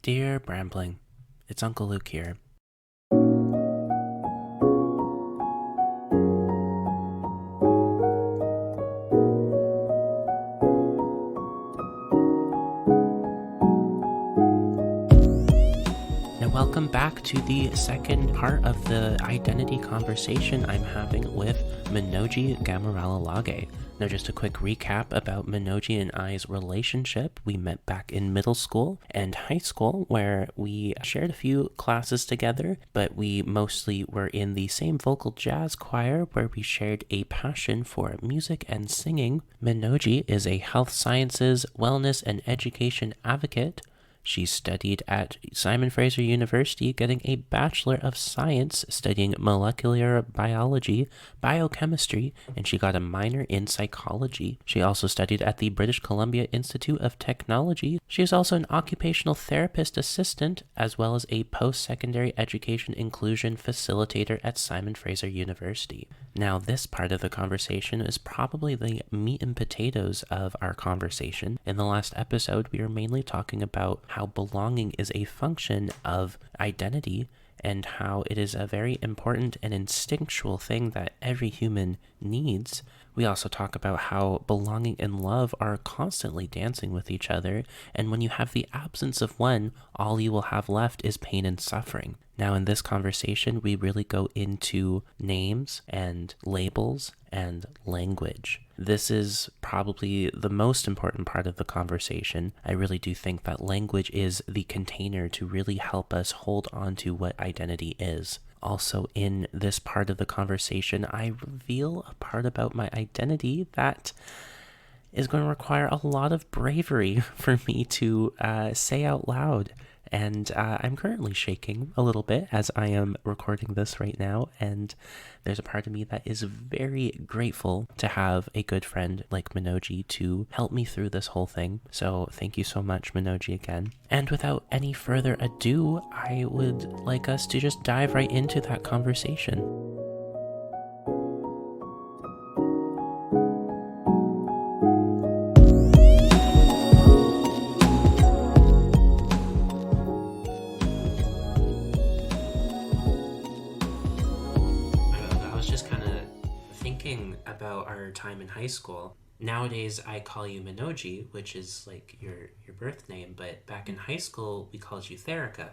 Dear Brambling, it's Uncle Luke here. Now, welcome back to the second part of the identity conversation I'm having with Manoji Gamaralalage. Now, just a quick recap about Manoji and I's relationship. We met back in middle school and high school, where we shared a few classes together, but we mostly were in the same vocal jazz choir where we shared a passion for music and singing. Manoji is a health sciences, wellness, and education advocate. She studied at Simon Fraser University, getting a Bachelor of Science studying molecular biology, biochemistry, and she got a minor in psychology. She also studied at the British Columbia Institute of Technology. She is also an occupational therapist assistant, as well as a post-secondary education inclusion facilitator at Simon Fraser University. Now, this part of the conversation is probably the meat and potatoes of our conversation. In the last episode, we were mainly talking about how belonging is a function of identity and how it is a very important and instinctual thing that every human needs. We also talk about how belonging and love are constantly dancing with each other, and when you have the absence of one, all you will have left is pain and suffering. Now, in this conversation, we really go into names and labels and language. This is probably the most important part of the conversation. I really do think that language is the container to really help us hold on to what identity is. Also, in this part of the conversation, I reveal a part about my identity that is going to require a lot of bravery for me to say out loud. And I'm currently shaking a little bit as I am recording this right now, and there's a part of me that is very grateful to have a good friend like Manoji to help me through this whole thing. So thank you so much, Manoji, again. And without any further ado, I would like us to just dive right into that conversation. About our time in high school. Nowadays, I call you Manoji, which is like your birth name, but back in high school, we called you Therica.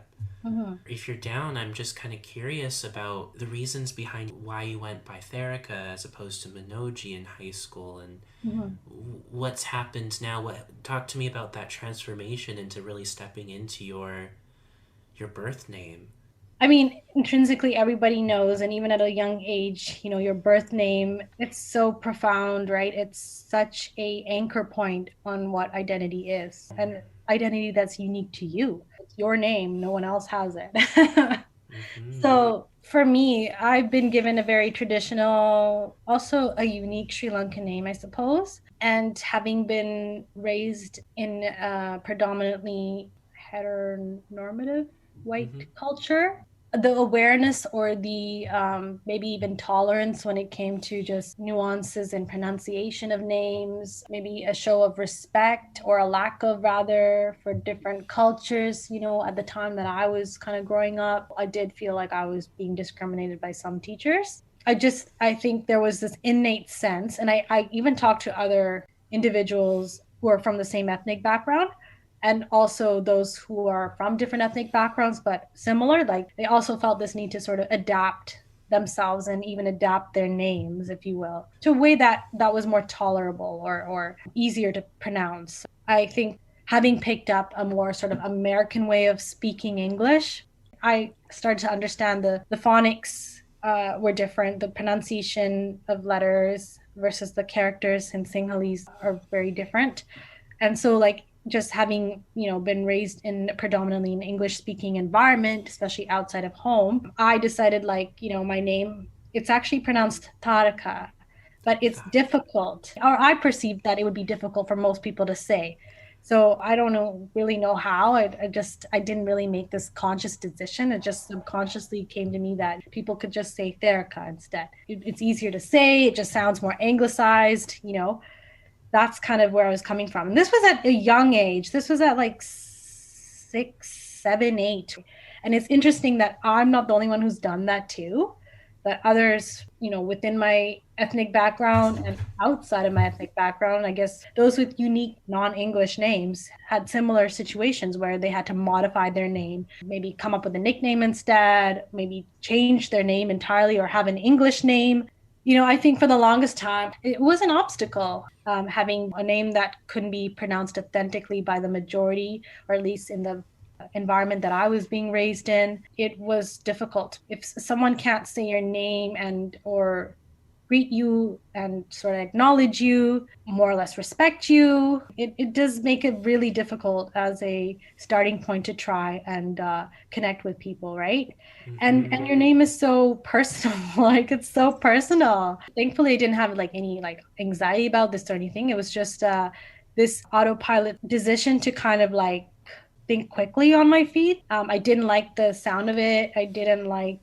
Mm-hmm. If you're down, I'm just kind of curious about the reasons behind why you went by Therica as opposed to Manoji in high school, and what's happened now. Talk to me about that transformation into really stepping into your birth name. I mean, intrinsically, everybody knows, and even at a young age, your birth name, it's so profound, right? It's such a anchor point on what identity is, and identity that's unique to you. It's your name, no one else has it. So for me, I've been given a very traditional, also a unique Sri Lankan name, I suppose. And having been raised in a predominantly heteronormative white culture, the awareness or the maybe even tolerance when it came to just nuances and pronunciation of names, maybe a show of respect or a lack of, rather, for different cultures. At the time that I was kind of growing up, I did feel like I was being discriminated by some teachers. I think there was this innate sense, and I even talked to other individuals who are from the same ethnic background, and also those who are from different ethnic backgrounds but similar, like they also felt this need to sort of adapt themselves and even adapt their names, if you will, to a way that was more tolerable or easier to pronounce. I think having picked up a more sort of American way of speaking English, I started to understand the phonics were different. The pronunciation of letters versus the characters in Sinhalese are very different. And so, like, just having, been raised in predominantly an English speaking environment, especially outside of home, I decided, my name, it's actually pronounced Taraka, but it's difficult, or I perceived that it would be difficult for most people to say. So I don't really know how. I didn't really make this conscious decision. It just subconsciously came to me that people could just say Therica instead. It's easier to say. It just sounds more anglicized, That's kind of where I was coming from. And this was at a young age. This was at like 7, 8. And it's interesting that I'm not the only one who's done that too, that others, within my ethnic background and outside of my ethnic background, I guess those with unique non-English names had similar situations where they had to modify their name, maybe come up with a nickname instead, maybe change their name entirely or have an English name. I think for the longest time, it was an obstacle, having a name that couldn't be pronounced authentically by the majority, or at least in the environment that I was being raised in. It was difficult. If someone can't say your name or greet you and sort of acknowledge you, more or less respect you, it does make it really difficult as a starting point to try and connect with people, right? And your name is so personal, like it's so personal. Thankfully, I didn't have like any like anxiety about this or anything. It was just this autopilot decision to kind of like think quickly on my feet. I didn't like the sound of it. I didn't like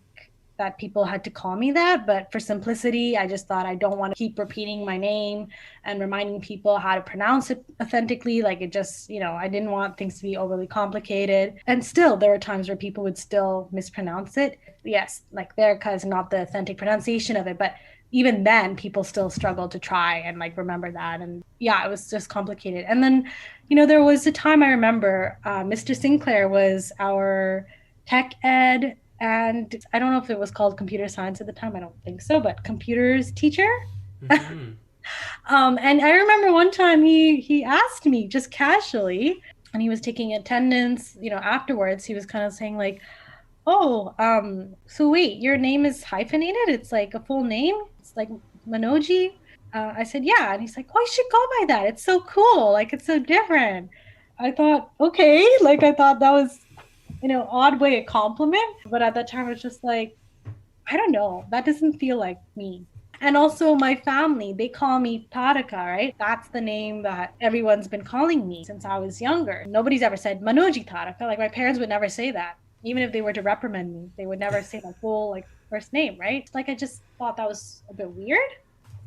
that people had to call me that, but for simplicity, I just thought I don't want to keep repeating my name and reminding people how to pronounce it authentically. Like it just, I didn't want things to be overly complicated. And still, there were times where people would still mispronounce it. Yes, like Verica is not the authentic pronunciation of it, but even then people still struggle to try and like remember that. And yeah, it was just complicated. And then, there was a time I remember Mr. Sinclair was our tech ed, and I don't know if it was called computer science at the time. I don't think so, but computers teacher. Mm-hmm. And I remember one time he asked me just casually, and he was taking attendance, afterwards he was kind of saying like, oh, so wait, your name is hyphenated? It's like a full name? It's like Manoji? I said, yeah. And he's like, oh, I should go by that. It's so cool. Like, it's so different. I thought, okay. Like, I thought that was, odd way a compliment. But at that time, I was just like, I don't know. That doesn't feel like me. And also my family, they call me Taraka, right? That's the name that everyone's been calling me since I was younger. Nobody's ever said Manoji Taraka. Like my parents would never say that. Even if they were to reprimand me, they would never say my full like first name, right? Like I just thought that was a bit weird,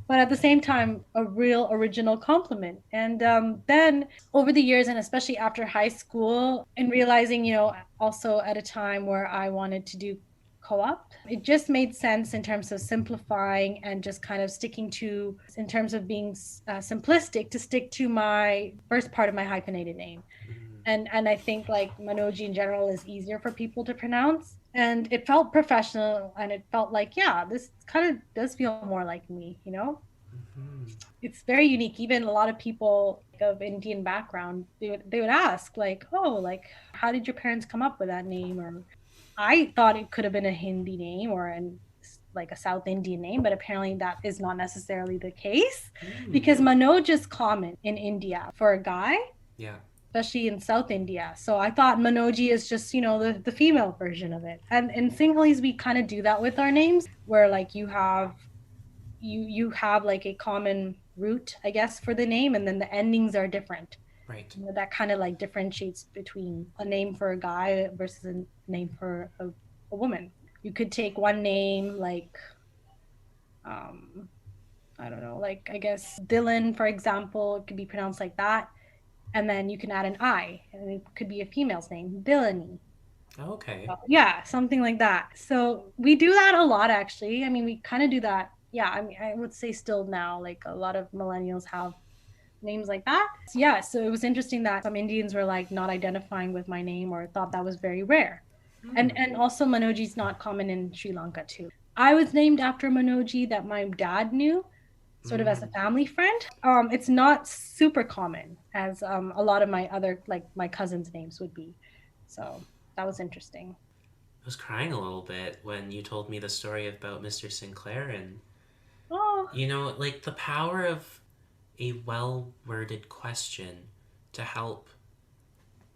but at the same time, a real original compliment. And then over the years, and especially after high school, and realizing, also at a time where I wanted to do co-op, it just made sense in terms of simplifying and just kind of sticking to, in terms of being simplistic, to stick to my first part of my hyphenated name. And I think like Manoji in general is easier for people to pronounce. And it felt professional, and it felt like, yeah, this kind of does feel more like me, It's very unique. Even a lot of people of Indian background, they would ask like, oh, like, how did your parents come up with that name? Or I thought it could have been a Hindi name or like a South Indian name, but apparently that is not necessarily the case, because Manoj is common in India for a guy. Yeah. Especially in South India. So I thought Manoji is just, the female version of it. And in Sinhalese, we kind of do that with our names, where like you have like a common root, I guess, for the name, and then the endings are different. Right. That kind of like differentiates between a name for a guy versus a name for a woman. You could take one name like, I don't know, like I guess Dylan, for example, it could be pronounced like that. And then you can add an I, and it could be a female's name, Billany. Okay. Yeah, something like that. So we do that a lot, actually. I mean, we kind of do that. Yeah, I mean, I would say still now, like a lot of millennials have names like that. Yeah, so it was interesting that some Indians were like not identifying with my name or thought that was very rare. And also Manoji's not common in Sri Lanka too. I was named after Manoji that my dad knew, sort of as a family friend. It's not super common as a lot of my other, like my cousins' names would be. So that was interesting. I was crying a little bit when you told me the story about Mr. Sinclair, and Oh, like the power of a well-worded question to help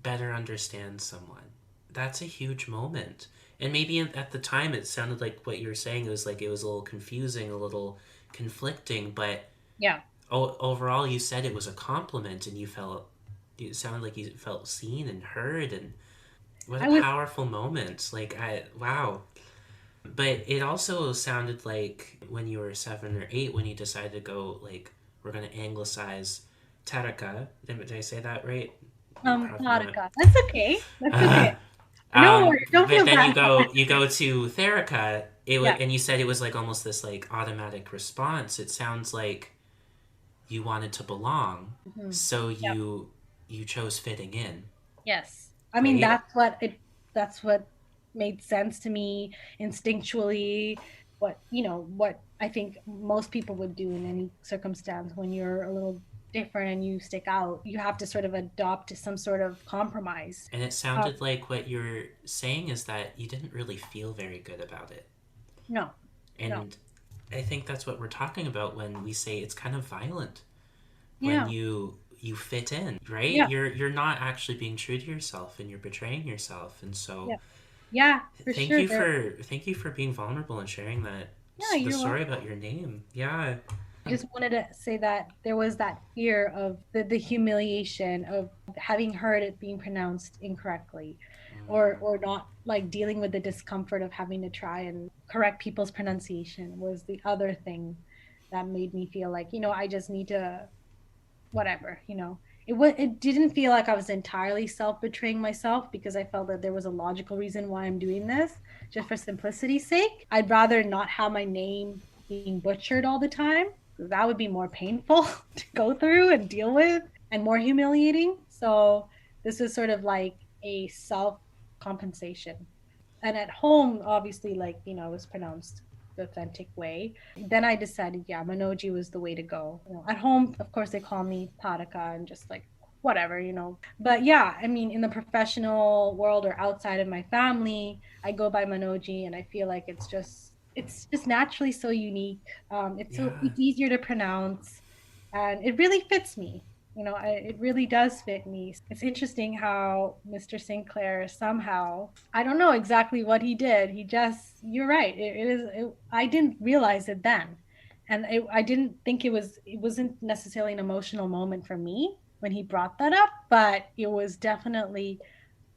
better understand someone. That's a huge moment. And maybe at the time it sounded like what you were saying, it was like it was a little confusing, a little conflicting, but yeah. Overall you said it was a compliment, and it sounded like you felt seen and heard, and what a powerful moment. Like, wow. But it also sounded like when you were 7 or 8, when you decided to go, like, we're going to anglicize Taraka. Did I say that right? Taraka. That's okay. That's okay. but feel then bad. you go to Therica, Yeah. and you said it was like almost this like automatic response. It sounds like you wanted to belong, Mhm. so Yep. you chose fitting in, Yes. I mean, right? that's what made sense to me instinctually. What I think most people would do in any circumstance when you're a little different and you stick out, you have to sort of adopt some sort of compromise. And it Uh, sounded like what you're saying is that you didn't really feel very good about it. no, no. And I think that's what we're talking about when we say it's kind of violent when Yeah. you fit in, right? Yeah. You're not actually being true to yourself and you're betraying yourself. And so Yeah. Yeah, for sure. thank you for being vulnerable and sharing that Yeah, the you're story welcome. about your name. Yeah. I just wanted to say that there was that fear of the humiliation of having heard it being pronounced incorrectly, or not, like dealing with the discomfort of having to try and correct people's pronunciation was the other thing that made me feel like, I just need to whatever. It didn't feel like I was entirely self-betraying myself because I felt that there was a logical reason why I'm doing this, just for simplicity's sake. I'd rather not have my name being butchered all the time. That would be more painful to go through and deal with and more humiliating. So this is sort of like a self compensation. And at home, obviously, like, it was pronounced the authentic way. Then I decided, yeah, Manoji was the way to go. At home, of course, they call me Padaka and just like whatever. But yeah, I mean, in the professional world or outside of my family, I go by Manoji, and I feel like it's just naturally so unique. Yeah. It's easier to pronounce, and it really fits me. It really does fit me. It's interesting how Mr. Sinclair somehow, I don't know exactly what he did. You're right. I didn't realize it then. And I didn't think it wasn't necessarily an emotional moment for me when he brought that up, but it was definitely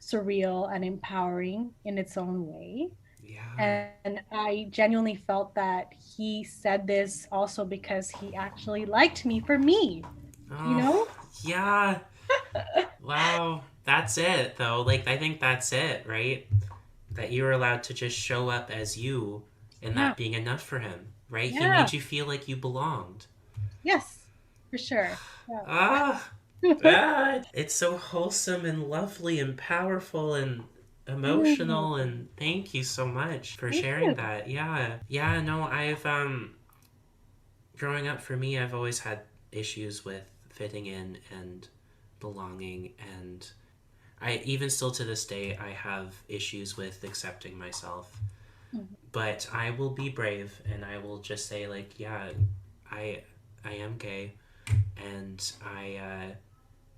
surreal and empowering in its own way. Yeah. And I genuinely felt that he said this also because he actually liked me for me, you Oh, know? yeah. Wow. That's it though. Like I think that's it, right? That you were allowed to just show up as you and Yeah. that being enough for him, right? He Yeah. made you feel like you belonged. Yes, for sure. Yeah. Ah, it's so wholesome and lovely and powerful and Mm, emotional, and thank you so much for thank sharing you. that. Yeah. Yeah, no, I've growing up for me, I've always had issues with fitting in and belonging, and I even still to this day I have issues with accepting myself. Mhm. But I will be brave and I will just say like, yeah, I I am gay, and I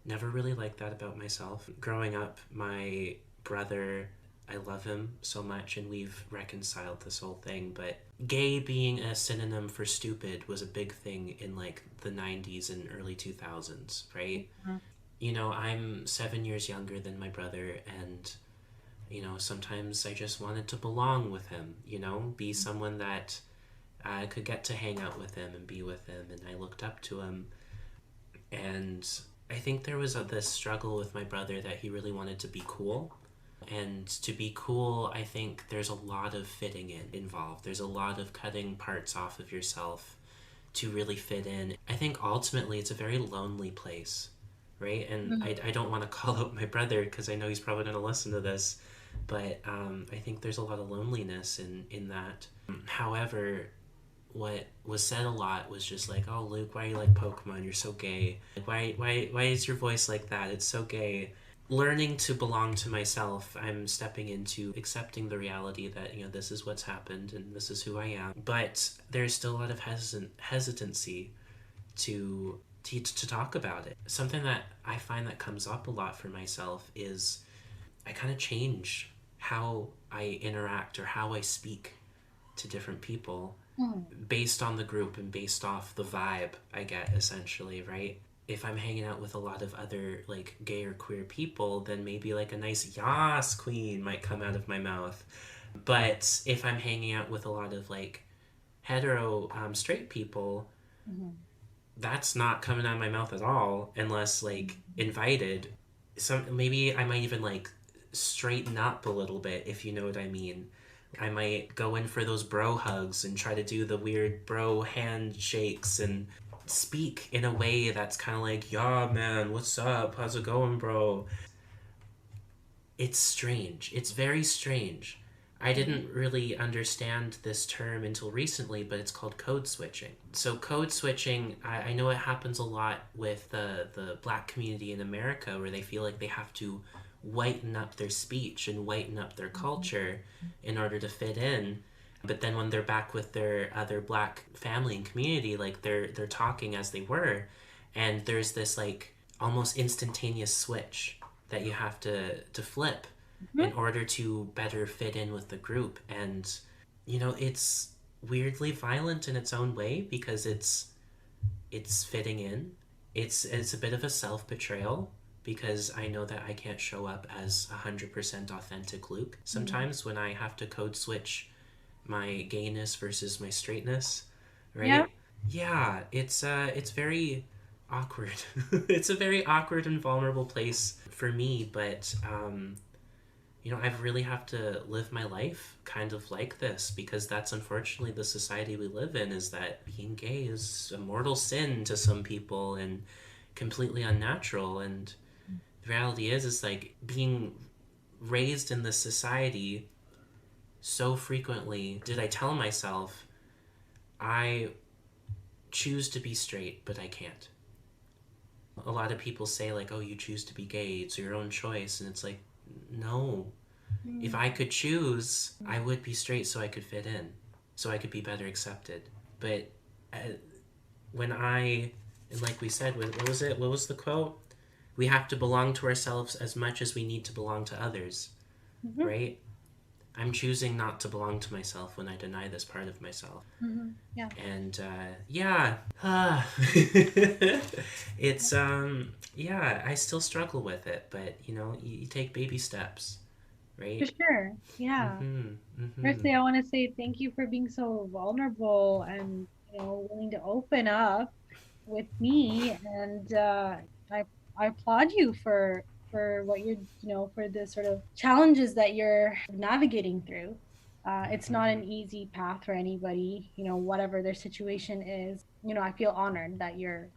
never really liked that about myself. Growing up, my brother, I love him so much, and we've reconciled this whole thing. But gay being a synonym for stupid was a big thing in like the 90s and early 2000s, right? I'm 7 years younger than my brother, and sometimes I just wanted to belong with him, be someone that I could get to hang out with him and be with him, and I looked up to him. And I think there was this struggle with my brother that he really wanted to be cool. And to be cool, I think there's a lot of fitting in involved. There's a lot of cutting parts off of yourself to really fit in. I think ultimately it's a very lonely place, right? And Mhm. I don't want to call out my brother because I know he's probably going to listen to this, but I think there's a lot of loneliness in that. However, what was said a lot was just like, "Oh, Luke, why do you like Pokemon? You're so gay. Like, why is your voice like that? It's so gay." Learning to belong to myself, I'm stepping into accepting the reality that this is what's happened and this is who I am. But there's still a lot of hesitancy to to talk about it. Something that I find that comes up a lot for myself is I kind of change how I interact or how I speak to different people Mhm. based on the group and based off the vibe I get, essentially, right? If I'm hanging out with a lot of other like gay or queer people, then maybe like a nice yas queen might come out of my mouth. But if I'm hanging out with a lot of like hetero straight people, Mhm. that's not coming out of my mouth at all unless like invited. Some maybe I might even like straighten up a little bit, if you know what I mean. I might go in for those bro hugs and try to do the weird bro handshakes and speak in a way that's kind of like, yeah, man, what's up? How's it going, bro? It's strange. It's very strange. I didn't really understand this term until recently, but it's called code switching. So, code switching, I know it happens a lot with the black community in America where they feel like they have to whiten up their speech and whiten up their culture in order to fit in. But then when they're back with their other black family and community, like they're talking as they were, and there's this like almost instantaneous switch that you have to flip in Mhm. order to better fit in with the group. And it's weirdly violent in its own way because it's fitting in. It's a bit of a self-betrayal because I know that I can't show up as 100% authentic Luke sometimes when I have to code switch my gayness versus my straightness, Yeah. right? Yeah, it's very awkward. It's a very awkward and vulnerable place for me, but I really have to live my life kind of like this because that's unfortunately the society we live in, is that being gay is a mortal sin to some people and completely unnatural. And the reality is like being raised in this society so frequently, did I tell myself I choose to be straight, but I can't. A lot of people say, like, oh, you choose to be gay, it's your own choice. And it's like, no. If Mm. I could choose, I would be straight so I could fit in, so I could be better accepted. But uh, when and like we said, what was it? What was the quote? We have to belong to ourselves as much as we need to belong to others, Mhm. right? I'm choosing not to belong to myself when I deny this part of myself. Mhm. Yeah. And yeah, it's yeah, I still struggle with it, but you take baby steps, For right? sure. Yeah. Mm-hmm. Mm-hmm. Firstly, I want to say thank you for being so vulnerable and, willing to open up with me. And I I applaud you for what for the sort of challenges that you're navigating through. It's not an easy path for anybody, whatever their situation is. I feel honored that you're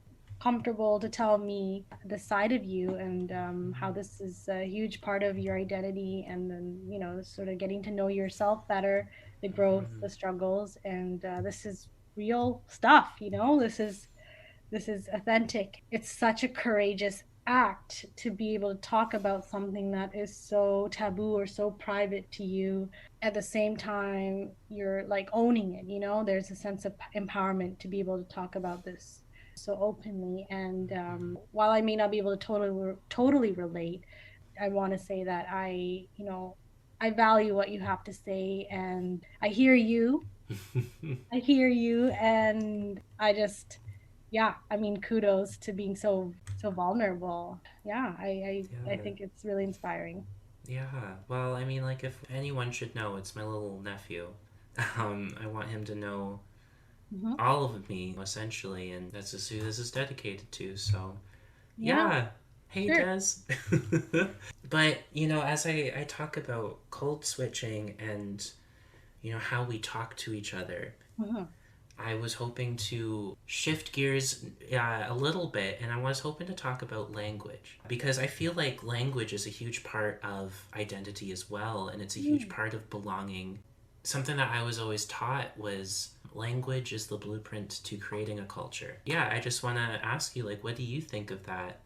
comfortable to tell me the side of you and how this is a huge part of your identity, and then sort of getting to know yourself better, the growth, Mm-hmm. the struggles, and this is real stuff. This is authentic. It's such a courageous act to be able to talk about something that is so taboo or so private to you. At the same time, you're like owning it, there's a sense of empowerment to be able to talk about this so openly. And while I may not be able to totally relate, I want to say that I value what you have to say, and I hear you, and I just, yeah, I mean, kudos to being so vulnerable. Yeah, I Yeah. think it's really inspiring. Yeah. Well, I mean, like, if anyone should know, it's my little nephew. I want him to know Hmm. all of me, essentially, and that's just who this is dedicated to. So, Yeah, yeah. Hey, sure. Des. But, as I talk about code switching and, how we talk to each other, Hmm. I was hoping to shift gears a little bit, and I was hoping to talk about language because I feel like language is a huge part of identity as well, and it's a huge Mm. part of belonging. Something that I was always taught was language is the blueprint to creating a culture. Yeah, I just want to ask you, like, what do you think of that?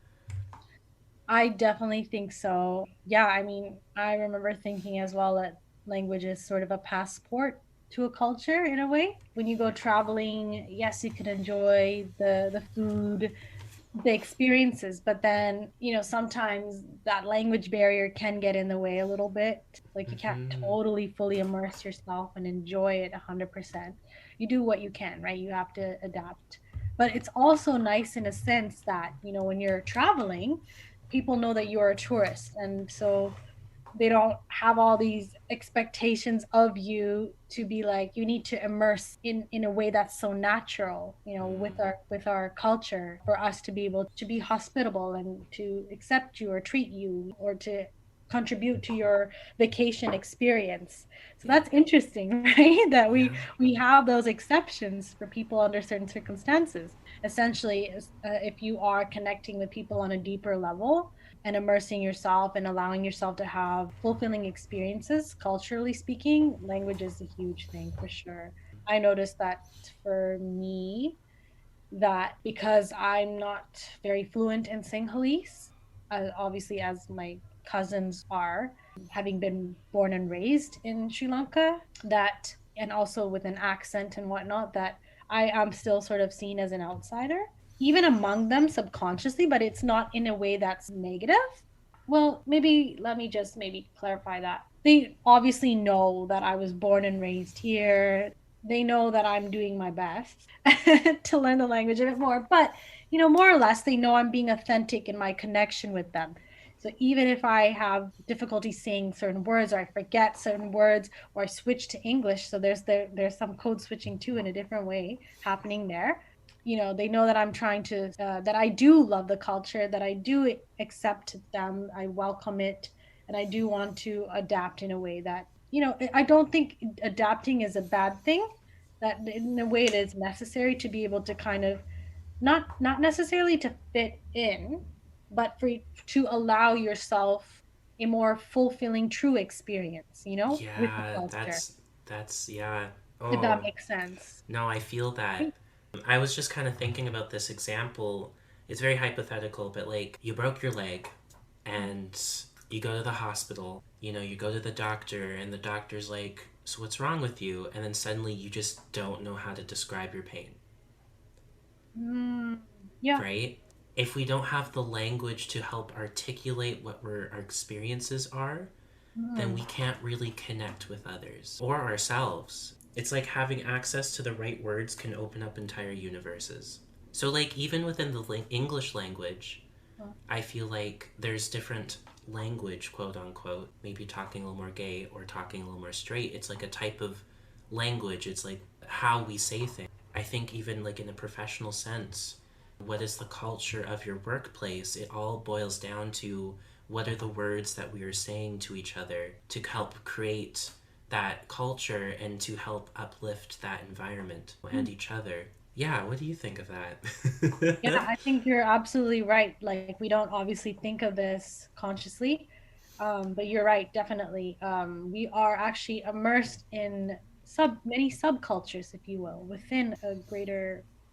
I definitely think so. Yeah, I mean, I remember thinking as well that language is sort of a passport to a culture in a way. When you go traveling, yes, you can enjoy the food, the experiences, but then sometimes that language barrier can get in the way a little bit. Like, you can't Mm-hmm. totally fully immerse yourself and enjoy it 100%. You do what you can, right? You have to adapt, but it's also nice in a sense that when you're traveling, people know that you're a tourist, and so they don't have all these expectations of you to be like, you need to immerse in a way that's so natural, with our culture, for us to be able to be hospitable and to accept you or treat you or to contribute to your vacation experience. So that's interesting, right? That Yeah. we have those exceptions for people under certain circumstances. Essentially, if you are connecting with people on a deeper level and immersing yourself and allowing yourself to have fulfilling experiences, culturally speaking, language is a huge thing for sure. I noticed that for me, that because I'm not very fluent in Sinhalese, obviously, as my cousins are, having been born and raised in Sri Lanka, that and also with an accent and whatnot, that I am still sort of seen as an outsider, even among them subconsciously, but it's not in a way that's negative. Well, maybe let me just maybe clarify that. They obviously know that I was born and raised here. They know that I'm doing my best to learn the language a bit more, but more or less, they know I'm being authentic in my connection with them. So even if I have difficulty saying certain words, or I forget certain words, or I switch to English, so there's some code switching too in a different way happening there. They know that I'm trying to that I do love the culture, that I do accept them, I welcome it, and I do want to adapt in a way that, I don't think adapting is a bad thing, that in a way it is necessary to be able to kind of not necessarily to fit in, but to allow yourself a more fulfilling true experience, with the Yeah, culture, yeah. if that Oh, makes sense. no, I feel that. I was just kind of thinking about this example. It's very hypothetical, but like you broke your leg and you go to the hospital, you go to the doctor, and the doctor's like, "So what's wrong with you?" And then suddenly you just don't know how to describe your pain, Mm, yeah. right? If we don't have the language to help articulate what our experiences are, then we Mm, can't really connect with others or ourselves. It's like having access to the right words can open up entire universes. So, like, even within the English language, mm, I feel like there's different language, quote unquote, maybe talking a little more gay or talking a little more straight. It's like a type of language, it's like how we say things. I think, even like in a professional sense, what is the culture of your workplace? It all boils down to what are the words that we are saying to each other to help create that culture and to help uplift that environment mm. and each other. Yeah, what do you think of Yeah, that? I think you're absolutely right. Like, we don't obviously think of this consciously, but you're right, definitely. We are actually immersed in many subcultures, if you will, within a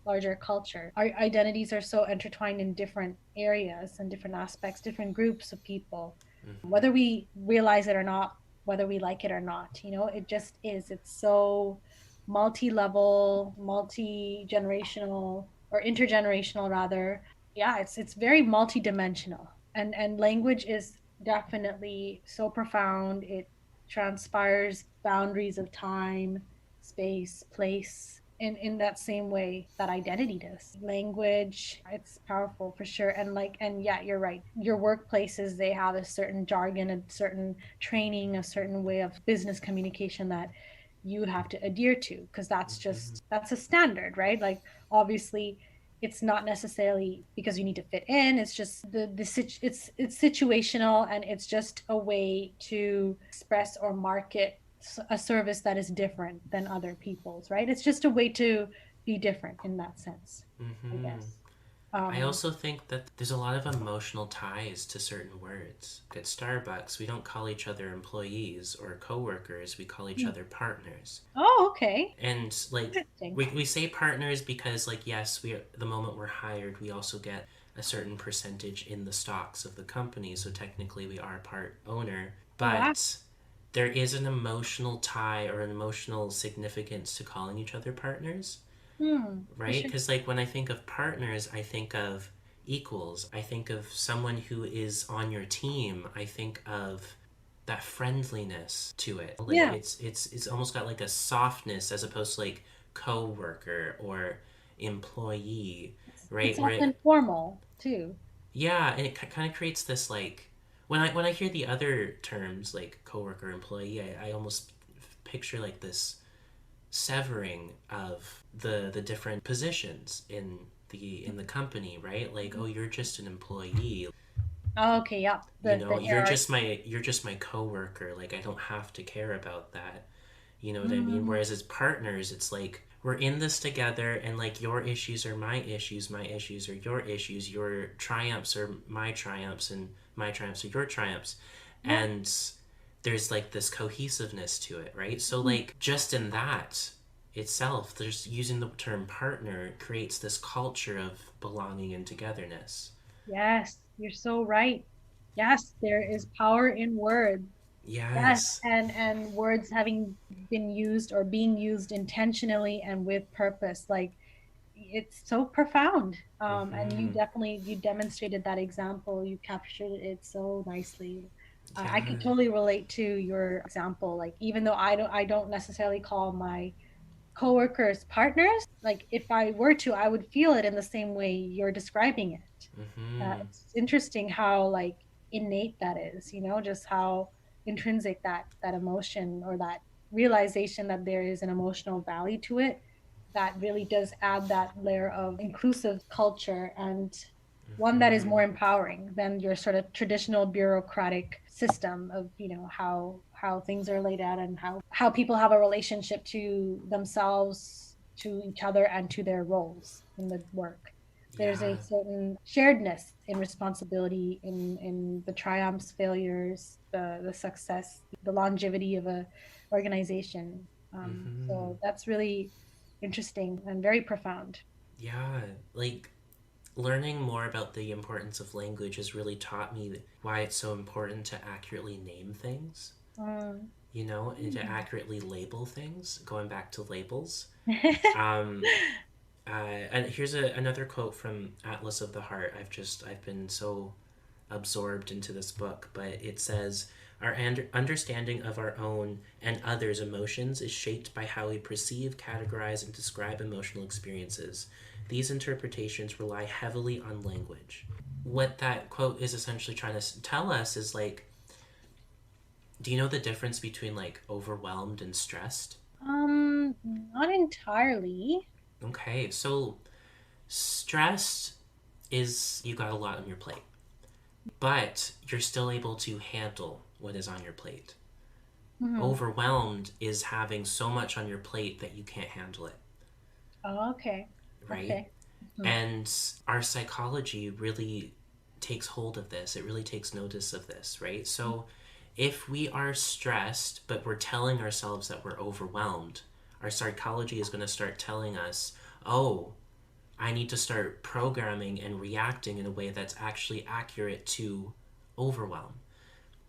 larger culture. Our identities are so intertwined in different areas and different aspects, different groups of people, whether we realize it or not, whether we like it or not. It just is. It's so multi-level, multi-generational, or intergenerational rather. Yeah, it's very multi-dimensional. And language is definitely so profound. It transpires boundaries of time, space, place, in that same way that identity does. Language, it's powerful for sure. And yeah, you're right. Your workplaces, they have a certain jargon, a certain training, a certain way of business communication that you have to adhere to, because that's a standard, right? Like, obviously, it's not necessarily because you need to fit in. It's just it's situational, and it's just a way to express or market a service that is different than other people's, right? It's just a way to be different in that sense, I Mm-hmm. guess. I um also think that there's a lot of emotional ties to certain words. At Starbucks, we don't call each other employees or coworkers, we call each other partners. oh, okay. And like Interesting. we say partners because, like, yes, we the moment we're hired, we also get a certain percentage in the stocks of the company, so technically we are part owner, Oh, wow. but there is an emotional tie or an emotional significance to calling each other partners, For right? sure. Because, like, when I think of partners, I think of equals. I think of someone who is on your team. I think of that friendliness to it. Like, Yeah, it's almost got like a softness as opposed to like co-worker or employee, it's right? Where often formal too. yeah, and it kind of creates this, like, when I hear the other terms like coworker, employee, I almost picture like this severing of the different positions in the company, right? Like, oh, you're just an employee. Oh, okay, yep. You The know, hierarchy. you're just my coworker. Like I don't have to care about that. You know what I mean? Mm, Whereas as partners, it's like we're in this together, and like your issues are my issues are your issues, your triumphs are my triumphs, and my triumphs are your triumphs. yeah. And there's like this cohesiveness to it, right? So Mm. like just in that itself, there's using the term partner creates this culture of belonging and togetherness. Yes, you're so right. Yes, there is power in words. Yes, Yes. and words having been used or being used intentionally and with purpose, like it's so profound. And you Mm-hmm. definitely you demonstrated that example. You captured it so nicely. I Yeah. could totally relate to your example. Like even though I don't necessarily call my coworkers partners, like if I were to, I would feel it in the same way you're describing it. Mm-hmm. It's interesting how like innate that is, just how intrinsic that emotion or that realization that there is an emotional value to it that really does add that layer of inclusive culture and one that is Mm-hmm. more empowering than your sort of traditional bureaucratic system of how things are laid out and how people have a relationship to themselves, to each other, and to their roles in the work. There's a Yeah. certain sharedness in responsibility in the triumphs, failures, the success, the longevity of a organization. Mm-hmm. So that's really interesting and very profound. Yeah. Like learning more about the importance of language has really taught me why it's so important to accurately name things, Um, you know, and to mm. accurately label things, going back to labels. Um, and here's another quote from Atlas of the Heart. I've been so absorbed into this book, but it says, our understanding of our own and others' emotions is shaped by how we perceive, categorize, and describe emotional experiences. These interpretations rely heavily on language. What that quote is essentially trying to tell us is like, do you know the difference between like overwhelmed and stressed? Not entirely. Okay, so stressed is you got a lot on your plate, but you're still able to handle what is on your plate. Mhm. Overwhelmed is having so much on your plate that you can't handle it, Oh, okay. right? Okay. Mhm. And our psychology really takes hold of this. It really takes notice of this, right? So if we are stressed, but we're telling ourselves that we're overwhelmed, our psychology is going to start telling us, oh, I need to start programming and reacting in a way that's actually accurate to overwhelm.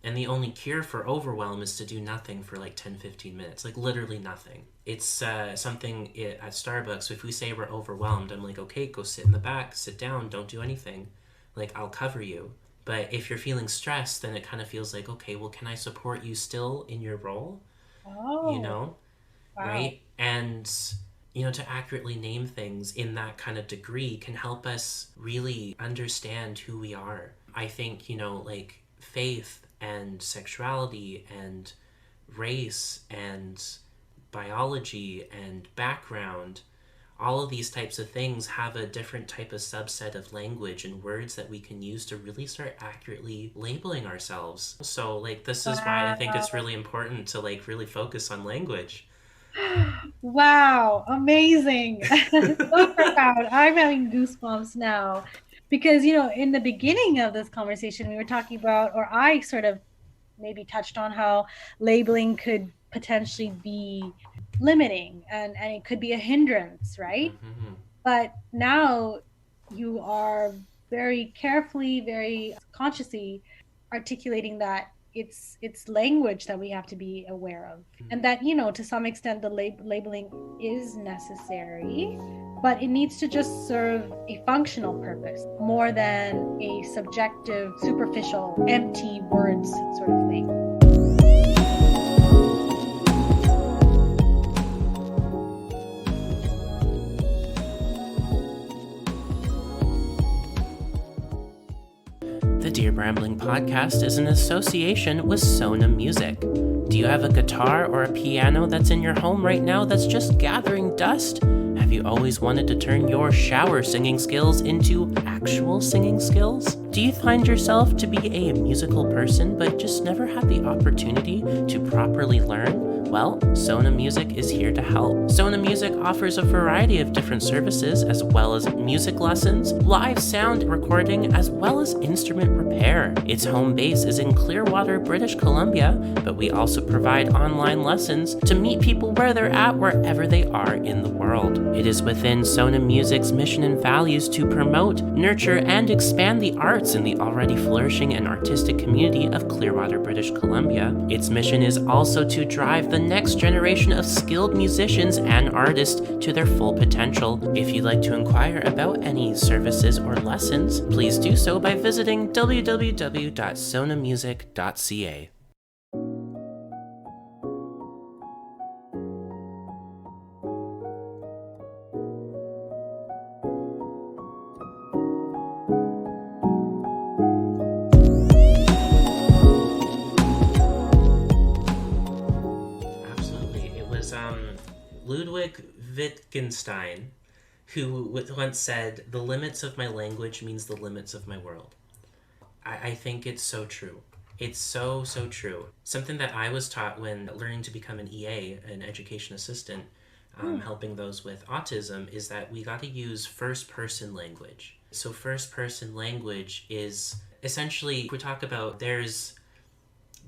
And the only cure for overwhelm is to do nothing for like 10, 15 minutes, like literally nothing. It's something at Starbucks. If we say we're overwhelmed, I'm like, okay, go sit in the back, sit down, don't do anything. Like, I'll cover you. But if you're feeling stressed, then it kind of feels like, okay, well, can I support you still in your role? You Oh, know, wow. right? And, you know, to accurately name things in that kind of degree can help us really understand who we are. I think, you know, like faith and sexuality and race and biology and background, all of these types of things have a different type of subset of language and words that we can use to really start accurately labeling ourselves. So like this is why I think it's Wow. really important to like really focus on language. Wow, amazing. So profound. I'm having goosebumps now because, in the beginning of this conversation, we were talking about, or I sort of maybe touched on how labeling could potentially be limiting and it could be a hindrance, right? Mm-hmm. But now you are very carefully, very consciously articulating that it's language that we have to be aware of, and that to some extent the labeling is necessary, but it needs to just serve a functional purpose more than a subjective, superficial, empty words sort of thing. The Dear Brambling podcast is an association with Sona Music. Do you have a guitar or a piano that's in your home right now that's just gathering dust? Have you always wanted to turn your shower singing skills into actual singing skills? Do you find yourself to be a musical person but just never had the opportunity to properly learn? Well, Sona Music is here to help. Sona Music offers a variety of different services as well as music lessons, live sound recording, as well as instrument repair. Its home base is in Clearwater, British Columbia, but we also provide online lessons to meet people where they're at wherever they are in the world. It is within Sona Music's mission and values to promote, nurture, and expand the arts in the already flourishing and artistic community of Clearwater, British Columbia. Its mission is also to drive the next generation of skilled musicians and artists to their full potential. If you'd like to inquire about any services or lessons, please do so by visiting www.sonamusic.ca. Ludwig Wittgenstein, who once said, "The limits of my language means the limits of my world." I think it's so true. It's so true. Something that I was taught when learning to become an EA, an education assistant, helping those with autism, is that we got to use first-person language. So first-person language is essentially, if we talk about, there's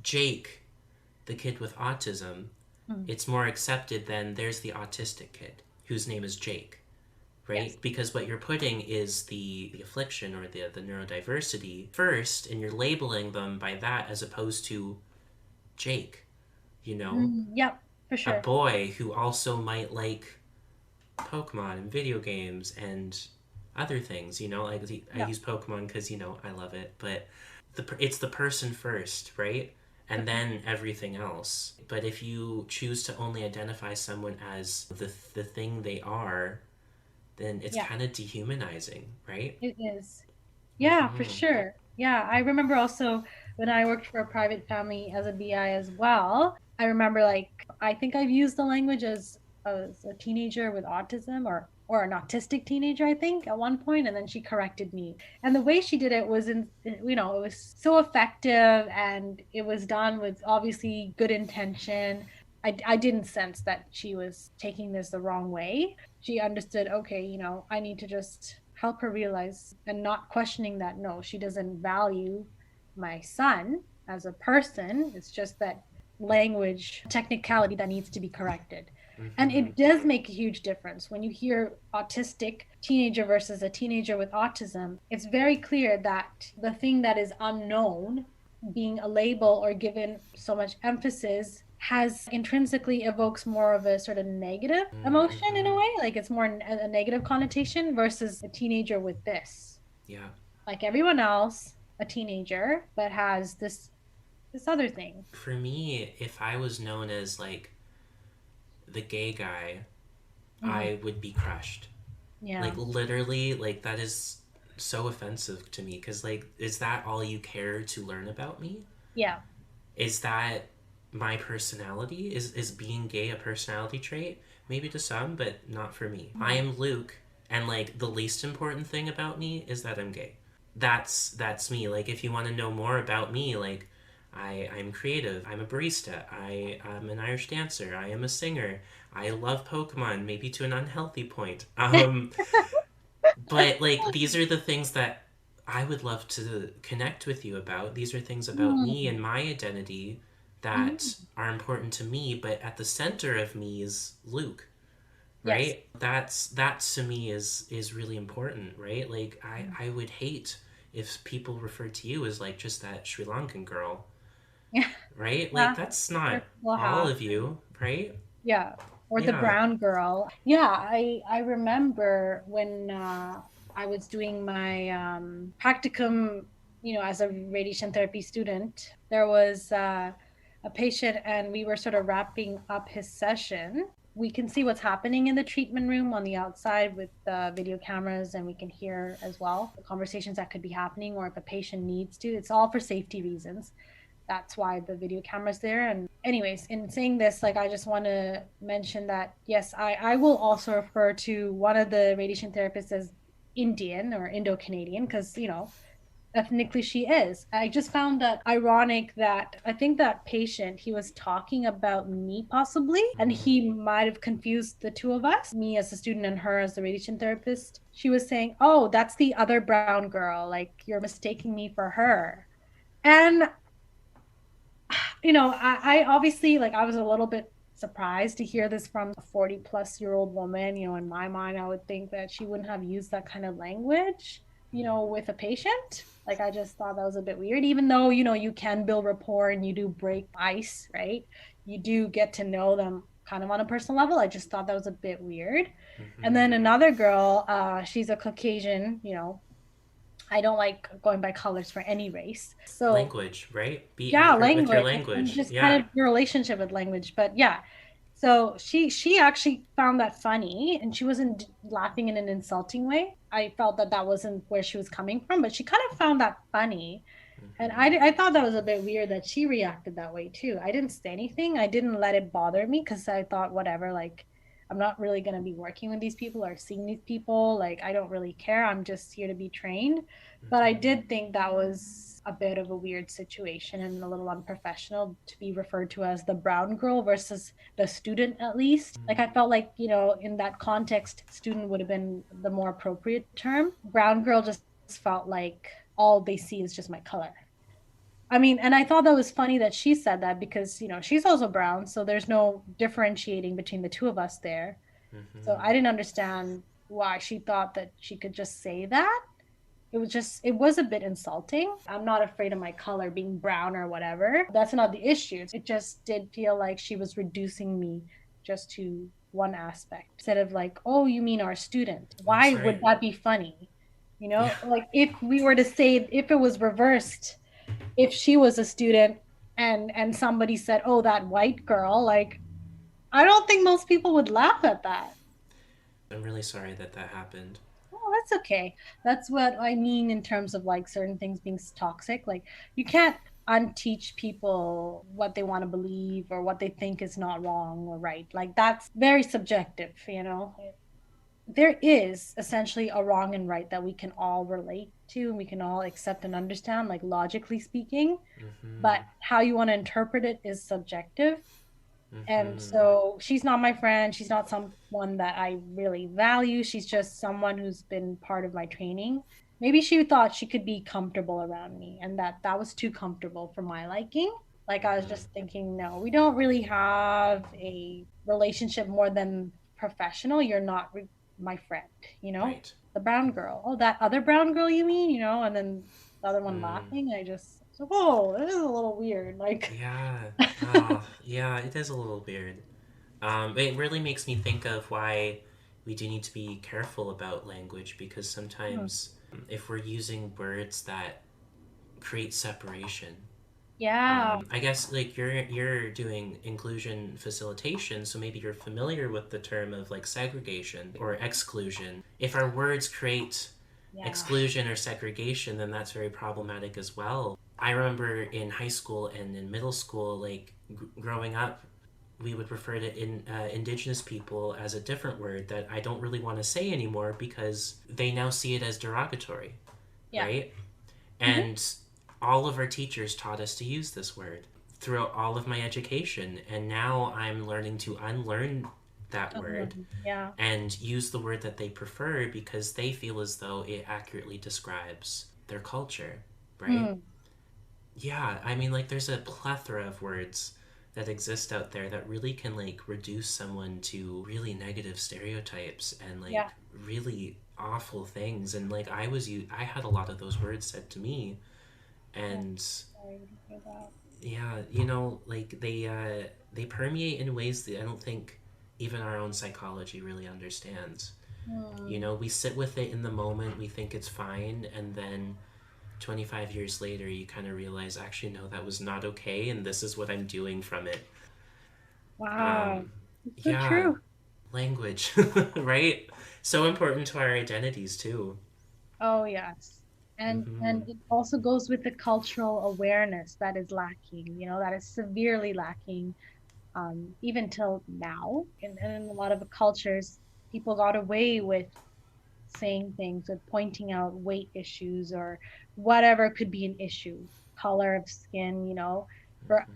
Jake, the kid with autism, it's more accepted than there's the autistic kid whose name is Jake, right? Yes. Because what you're putting is the affliction or the neurodiversity first, and you're labeling them by that as opposed to Jake, you know? Yep, for sure. A boy who also might like Pokemon and video games and other things, you know? Like I use Pokemon because, you know, I love it, but it's the person first, right? And then everything else. But if you choose to only identify someone as the thing they are, then it's kind of dehumanizing, right? It is. Yeah, for sure. Yeah, I remember also when I worked for a private family as a BI as well, I remember I think I've used the language as a teenager with autism or an autistic teenager, I think, at one point, and then she corrected me. And the way she did it was it was so effective, and it was done with obviously good intention. I didn't sense that she was taking this the wrong way. She understood, okay, I need to just help her realize and not questioning that, no, she doesn't value my son as a person. It's just that language technicality that needs to be corrected. And it does make a huge difference when you hear autistic teenager versus a teenager with autism. It's very clear that the thing that is unknown being a label or given so much emphasis has intrinsically evokes more of a sort of negative emotion in a way, like it's more a negative connotation versus a teenager with this. Yeah. Like everyone else, a teenager, but has this other thing. For me, if I was known as like the gay guy, I would be crushed. Yeah. Like literally, like that is so offensive to me because like, is that all you care to learn about me? Yeah. Is that my personality? Is being gay a personality trait? Maybe to some, but not for me. I am Luke, and like the least important thing about me is that I'm gay. That's me. Like if you want to know more about me, like I'm creative. I'm a barista. I'm an Irish dancer. I am a singer. I love Pokemon, maybe to an unhealthy point. But like these are the things that I would love to connect with you about. These are things about me and my identity that are important to me, but at the center of me is Luke, right? Yes. That to me is really important, right? Like I would hate if people referred to you as like just that Sri Lankan girl. Yeah. Right? Like that's not all of you, right? Yeah. Or the brown girl. Yeah, I remember when I was doing my practicum, as a radiation therapy student, there was a patient and we were sort of wrapping up his session. We can see what's happening in the treatment room on the outside with video cameras, and we can hear as well the conversations that could be happening, or if a patient needs to. It's all for safety reasons. that's why the video camera's there. And anyways, in saying this, like I just want to mention that yes, I will also refer to one of the radiation therapists as Indian or Indo-Canadian because, ethnically she is. I just found that ironic that I think that patient, he was talking about me possibly, and he might have confused the two of us, me as a student and her as the radiation therapist. She was saying, "Oh, that's the other brown girl. Like you're mistaking me for her." And I obviously like I was a little bit surprised to hear this from a 40-plus-year-old woman. In my mind, I would think that she wouldn't have used that kind of language, with a patient. Like I just thought that was a bit weird, even though, you can build rapport and you do break ice, right? You do get to know them kind of on a personal level. I just thought that was a bit weird. And then another girl, she's a Caucasian, I don't like going by colors for any race. So Language, right? Be yeah, accurate with your language and language. just kind Yeah. of your relationship with language. But yeah, so she actually found that funny, and she wasn't laughing in an insulting way. I felt that that wasn't where she was coming from, but she kind of found that funny. And I thought that was a bit weird that she reacted that way too. I didn't say anything. I didn't let it bother me because I thought, whatever, like, I'm not really going to be working with these people or seeing these people. Like, I don't really care. I'm just here to be trained. But I did think that was a bit of a weird situation and a little unprofessional to be referred to as the brown girl versus the student, at least. Like, I felt like, in that context, student would have been the more appropriate term. Brown girl just felt like all they see is just my color. I mean, and I thought that was funny that she said that because, she's also brown. So there's no differentiating between the two of us there. So I didn't understand why she thought that she could just say that. It was a bit insulting. I'm not afraid of my color being brown or whatever. That's not the issue. It just did feel like she was reducing me just to one aspect instead of like, oh, you mean our student? That's Why would right. that be funny? Yeah. Like if we were to say, if it was reversed, if she was a student and somebody said, "Oh, that white girl," like I don't think most people would laugh at that. I'm really sorry that that happened. Oh, that's okay. That's what I mean in terms of like certain things being toxic. Like you can't unteach people what they want to believe or what they think is not wrong or right. Like that's very subjective. There is essentially a wrong and right that we can all relate to and we can all accept and understand, like logically speaking. But how you want to interpret it is subjective. And so she's not my friend. She's not someone that I really value. She's just someone who's been part of my training. Maybe she thought she could be comfortable around me and that was too comfortable for my liking. Like I was just thinking, no, we don't really have a relationship more than professional. You're not my friend, you know? Right. The brown girl. Oh, that other brown girl you mean, and then the other one laughing. I just so, whoa, this is a little weird. Like Yeah. Oh, yeah, it is a little weird. It really makes me think of why we do need to be careful about language because sometimes if we're using words that create separation, yeah. I guess like you're doing inclusion facilitation, so maybe you're familiar with the term of like segregation or exclusion. If our words create Yeah. exclusion or segregation, then that's very problematic as well. I remember in high school and in middle school, like growing up, we would refer to indigenous people as a different word that I don't really want to say anymore because they now see it as derogatory, Yeah. right? Hmm. And all of our teachers taught us to use this word throughout all of my education. And now I'm learning to unlearn that word Yeah. and use the word that they prefer because they feel as though it accurately describes their culture, right? Mm. Yeah, I mean, like, there's a plethora of words that exist out there that really can, like, reduce someone to really negative stereotypes and, like, Yeah. really awful things. And, like, I had a lot of those words said to me. Yeah. And Sorry to hear that. yeah, like, they permeate in ways that I don't think even our own psychology really understands. Mm. We sit with it in the moment, we think it's fine, and then 25 years later, you kind of realize, actually, no, that was not okay, and this is what I'm doing from it. Wow. Um, It's so yeah, true. language, right? So important to our identities, too. Oh, yes. And it also goes with the cultural awareness that is lacking, that is severely lacking, even till now. And in a lot of the cultures, people got away with saying things, with pointing out weight issues or whatever could be an issue, color of skin, for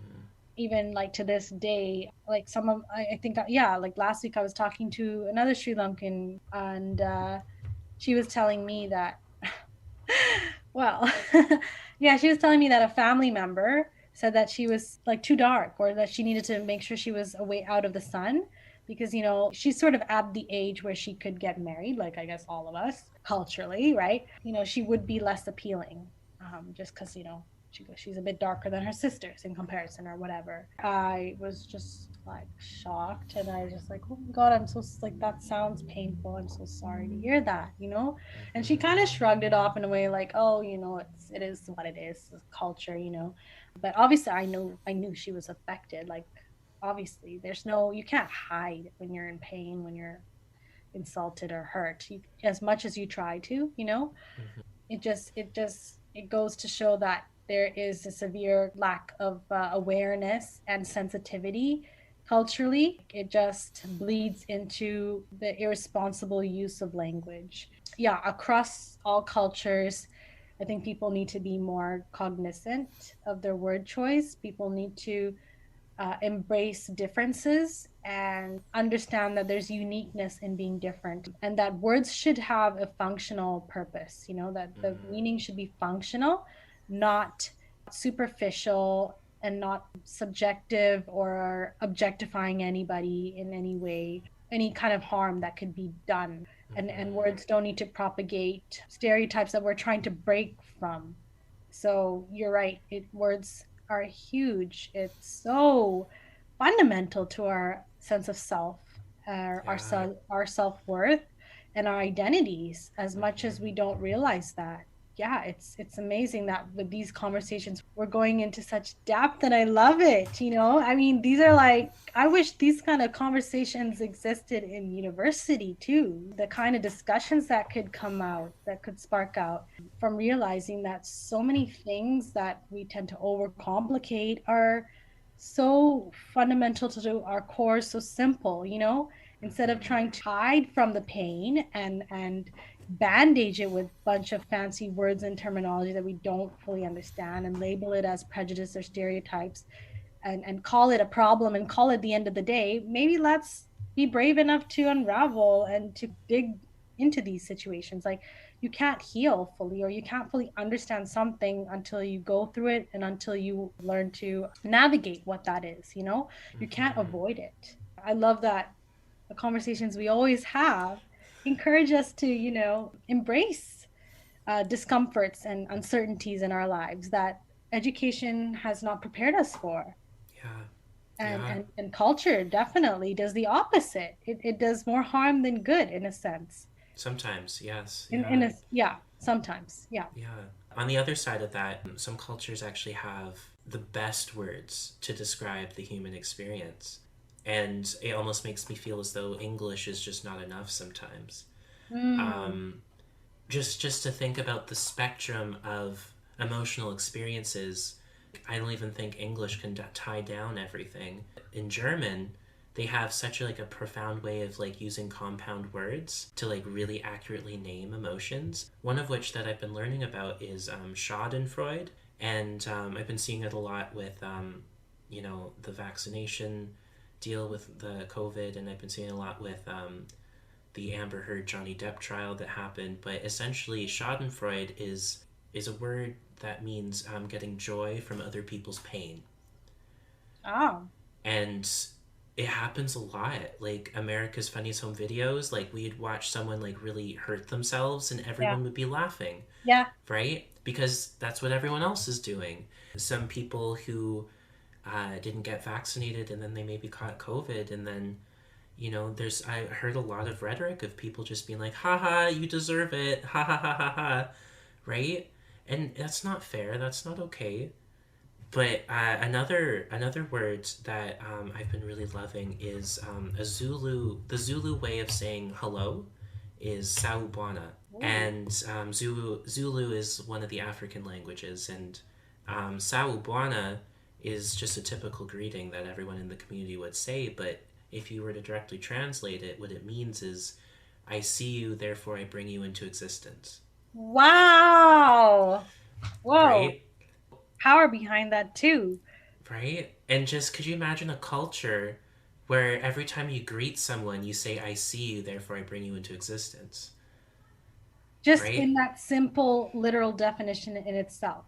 even like to this day, like some of, I think, yeah, like last week I was talking to another Sri Lankan, and she was telling me that, well, yeah, she was telling me that a family member said that she was like too dark, or that she needed to make sure she was away out of the sun, because she's sort of at the age where she could get married, like I guess all of us culturally, right? She would be less appealing, just because she's a bit darker than her sisters in comparison or whatever. I was just like shocked, and I was just like, oh my God, I'm so, like, that sounds painful. I'm so sorry to hear that. And she kind of shrugged it off in a way like, oh, it is what it is, it's culture. But obviously I knew she was affected. Like, obviously you can't hide when you're in pain, when you're insulted or hurt, as much as you try to. It goes to show that there is a severe lack of awareness and sensitivity culturally. It just bleeds into the irresponsible use of language. Yeah, across all cultures, I think people need to be more cognizant of their word choice. People need to embrace differences and understand that there's uniqueness in being different, and that words should have a functional purpose, that the meaning should be functional, not superficial, and not subjective or objectifying anybody in any way, any kind of harm that could be done. And words don't need to propagate stereotypes that we're trying to break from. So you're right. Words are huge. It's so fundamental to our sense of self, Yeah. our self worth, and our identities. As much as we don't realize that, yeah, it's amazing that with these conversations we're going into such depth, and I love it. I mean, these are like, I wish these kind of conversations existed in university too. The kind of discussions that could come out, that could spark out from realizing that so many things that we tend to overcomplicate are so fundamental to our core, so simple. Instead of trying to hide from the pain and bandage it with a bunch of fancy words and terminology that we don't fully understand, and label it as prejudice or stereotypes, and call it a problem and call it the end of the day. Maybe let's be brave enough to unravel and to dig into these situations. Like, you can't heal fully, or you can't fully understand something until you go through it, and until you learn to navigate what that is. You can't avoid it. I love that the conversations we always have encourage us to embrace discomforts and uncertainties in our lives that education has not prepared us for. Yeah. and Yeah. and, and culture definitely does the opposite. It does more harm than good, in a sense. Sometimes, yes. In Yeah. a, yeah, sometimes, yeah. Yeah. On the other side of that, some cultures actually have the best words to describe the human experience. And it almost makes me feel as though English is just not enough sometimes. Mm, Um, just to think about the spectrum of emotional experiences, I don't even think English can tie down everything. In German, they have such like a profound way of like using compound words to like really accurately name emotions. One of which that I've been learning about is Schadenfreude, and I've been seeing it a lot with the vaccination deal with the COVID, and I've been seeing a lot with the Amber Heard Johnny Depp trial that happened. But essentially, Schadenfreude is a word that means getting joy from other people's pain, oh, and it happens a lot. Like America's Funniest Home Videos, like we'd watch someone like really hurt themselves, and yeah, everyone would be laughing, yeah, right? Because that's what everyone else is doing. Some people who didn't get vaccinated and then they maybe caught COVID, and then I heard a lot of rhetoric of people just being like, haha, you deserve it, ha ha ha ha ha, right? And that's not fair, that's not okay. But another word that I've been really loving is the Zulu way of saying hello is saubana. Oh, and Zulu is one of the African languages, and Sawubwana is just a typical greeting that everyone in the community would say. But if you were to directly translate it, what it means is, "I see you, therefore I bring you into existence." wow. Whoa. Right? Power behind that too. Right? And just could you imagine a culture where every time you greet someone, you say, "I see you, therefore I bring you into existence." Just Right? in that simple literal definition in itself.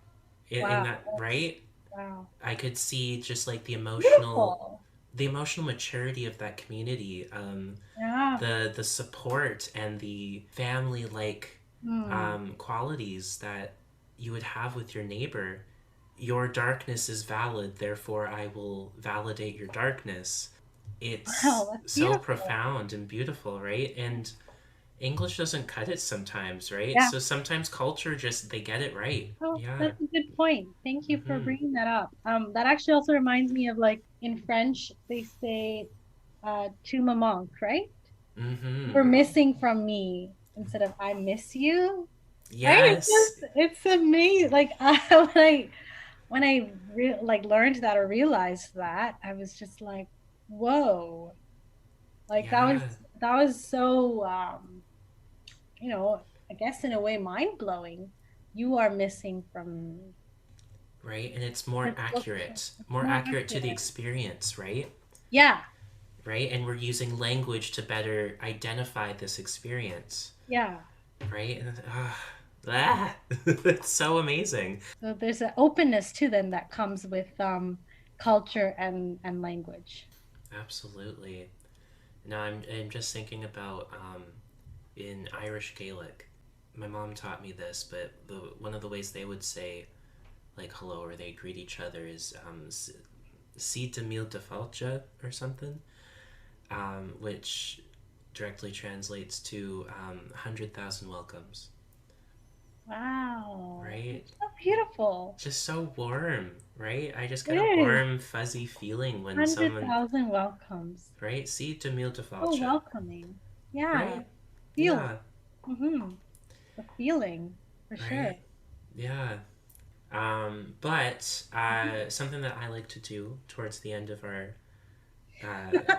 In Wow. that, That's right? wow. I could see just like Beautiful. the emotional maturity of that community, Yeah. the support and the family like Hmm. qualities that you would have with your neighbor. Your darkness is valid, therefore I will validate your darkness. Wow, It's that's so beautiful. profound and beautiful, right? And English doesn't cut it sometimes, right? Yeah. So sometimes culture just they get it right. Oh, Yeah. that's a good point. Thank you for Mm-hmm. bringing that up. That actually also reminds me of like in French, they say tu me manques, right? Mm-hmm. You're missing from me instead of I miss you. Right? Yes. It's amazing. Like when I like learned that or realized that, I was just like, whoa. Like Yeah. that was so you know, I guess in a way mind blowing. You are missing from me. Right? And it's It's more more accurate to the accurate. experience, right? Yeah, Right? And we're using language to better identify this experience, yeah. right? And it's so amazing. So there's an openness to them that comes with culture and language. Absolutely. Now I'm just thinking about in Irish Gaelic. My mom taught me this, but one of the ways they would say like hello or they greet each other is si de mil de falcha or something, which directly translates to 100,000 welcomes, Wow, right? it's so beautiful. Just so warm, right? I just It get a is warm, fuzzy feeling when someone, 100,000 welcomes. right? Si de mil de So falcha, welcoming. Yeah, right? feel Yeah, mm-hmm. The feeling for sure. right? Yeah. But something that I like to do towards the end of our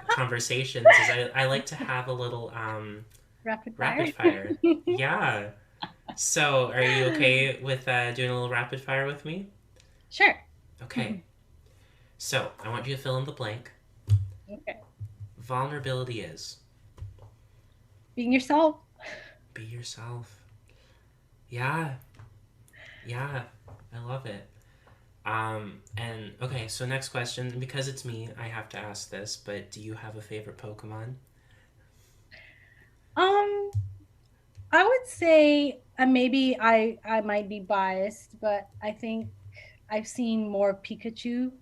conversations is I like to have a little Rapid fire. rapid fire. Yeah. So, are you okay with doing a little rapid fire with me? Sure. Okay. So, I want you to fill in the blank. Okay. Vulnerability is Being yourself. be yourself. Yeah. Yeah. I love it. And okay, so next question. Because it's me, I have to ask this, but do you have a favorite Pokemon? Um, I would say maybe I might be biased, but I think I've seen more Pikachu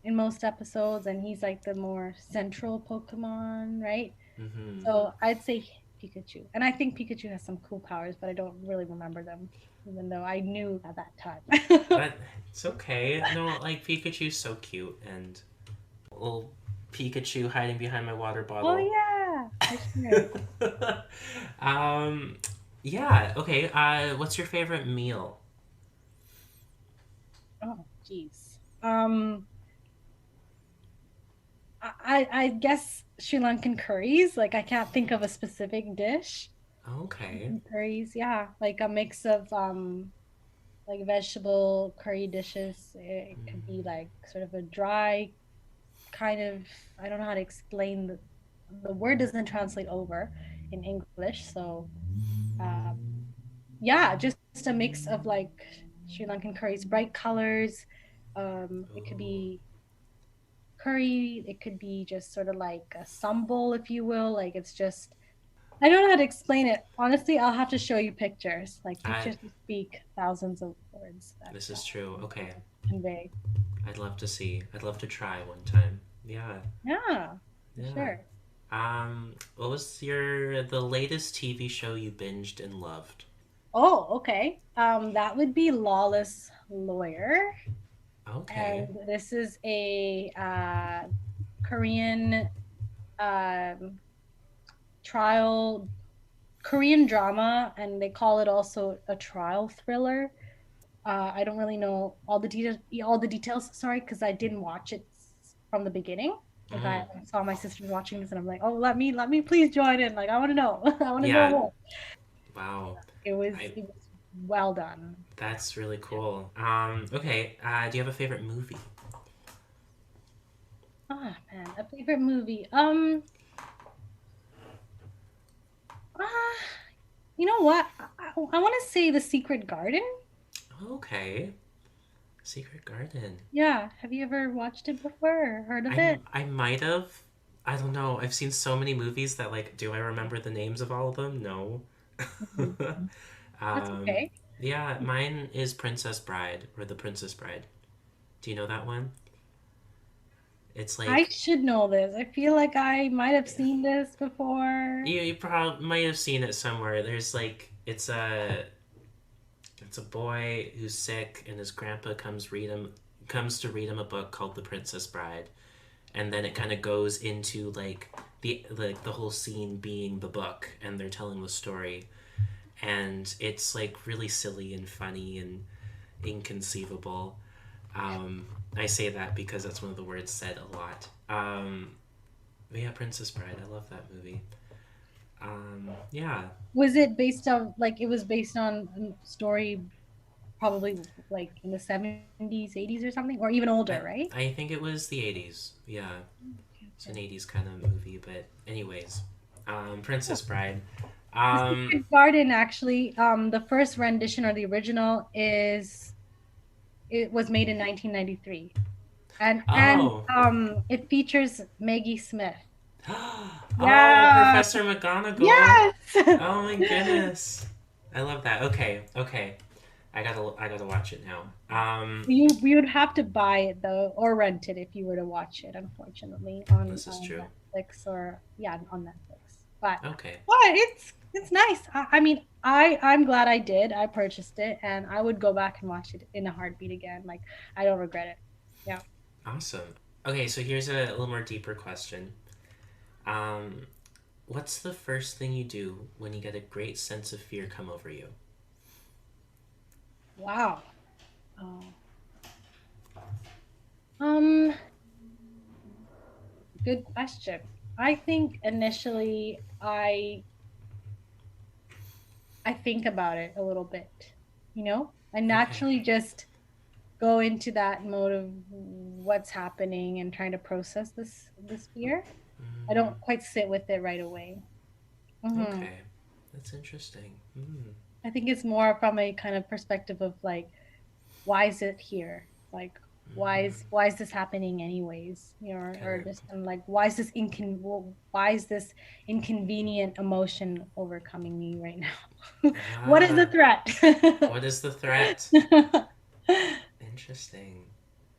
in most episodes, and he's like the more central Pokemon, right? Mm-hmm. So I'd say Pikachu. And I think Pikachu has some cool powers, but I don't really remember them, even though I knew at that time. That it's okay. No, like Pikachu's so cute and little Pikachu hiding behind my water Oh bottle. yeah, for sure. um, yeah. Okay. What's your favorite meal? Oh, geez. I guess Sri Lankan curries. Like I can't think of a specific dish. Sri Okay. Lankan curries, yeah, like a mix of like vegetable curry dishes. It could be like sort of a dry kind of, I don't know how to explain the word doesn't translate over in English. So yeah, just a mix of like Sri Lankan curries, bright colors. It could Ooh. be curry, it could be just sort of like a sambal, if you will. Like it's just I don't know how to explain it. Honestly, I'll have to show you pictures. Like I. pictures speak thousands of words that This is true. Okay. convey. I'd love to see. I'd love to try one time. Yeah. Yeah, for Yeah. sure. What was the latest TV show you binged and loved? Oh, okay. That would be Lawless Lawyer, Okay. and this is a Korean um, trial Korean drama, and they call it also a trial thriller. I don't really know all the details, sorry, because I didn't watch it from the beginning. Like I Mm, saw my sisters watching this and I'm like, "Oh, let me please join in. Like I want to know. I want to know yeah. more." Wow. I It was well done. That's really cool. Okay. Do you have a favorite movie? Ah, man, a favorite movie. Ah, you know what? I want to say The Secret Garden. Okay. Secret Garden. Yeah, have you ever watched it before or heard of I it? I might have. I don't know. I've seen so many movies that like, do I remember the names of all of them? No. Mhm. That's um, okay. yeah, mine is Princess Bride or The Princess Bride. Do you know that one? It's I like should know this. I feel like I might have seen this before. you probably might have seen it somewhere. There's like it's a boy who's sick and his grandpa comes to read him a book called The Princess Bride, and then it kind of goes into like the whole scene being the book and they're telling the story, and it's like really silly and funny and inconceivable. I say that because that's one of the words said a lot. But yeah, Princess Bride, I love that movie. Yeah, Was it based on like it was based on a story probably like in the 70s, 80s or something, or even older, I right? I think it was the 80s. Yeah, Okay, it's an okay. 80s kind of movie, but anyways, Yeah. Princess Bride. The Um, Secret Garden actually, the first rendition or the original is it was made in 1993. And oh, it features Maggie Smith. oh, Yeah. Professor McGonagall. Yes. Oh my goodness. I love that. Okay, okay. I gotta watch it now. You would have to buy it though, or rent it if you were to watch it, unfortunately, This is on true. Netflix or yeah, on Netflix. Okay. But it's nice. I mean, I'm glad I did. I purchased it, and I would go back and watch it in a heartbeat again. Like I don't regret it. Yeah. Awesome. Okay, so here's a little more deeper question. Um, what's the first thing you do when you get a great sense of fear come over you? Wow. Oh. Um. Good question. I think initially I think about it a little bit. You know, I Okay. naturally just go into that mode of what's happening and trying to process this fear. I Mm, don't quite sit with it right away. Hmm. okay. That's interesting. Mm, I think it's more from a kind of perspective of like, why is it here? Like, why is this happening anyways? You know, kind or just kind of like, why is this inconvenient emotion overcoming me right now? of. What is the threat? What is the threat? Interesting.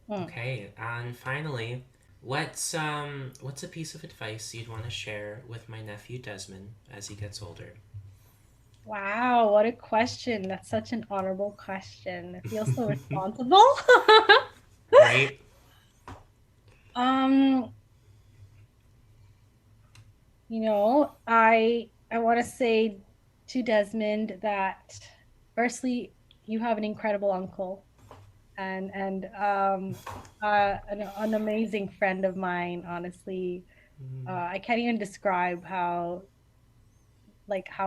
Hmm. Okay, and finally, what's a piece of advice you'd want to share with my nephew Desmond as he gets older? Wow, what a question. That's such an honorable question. It feels so responsible. Right? Um, I want to say to Desmond that firstly, you have an incredible uncle and an amazing friend of mine, honestly. Mm, I can't even describe how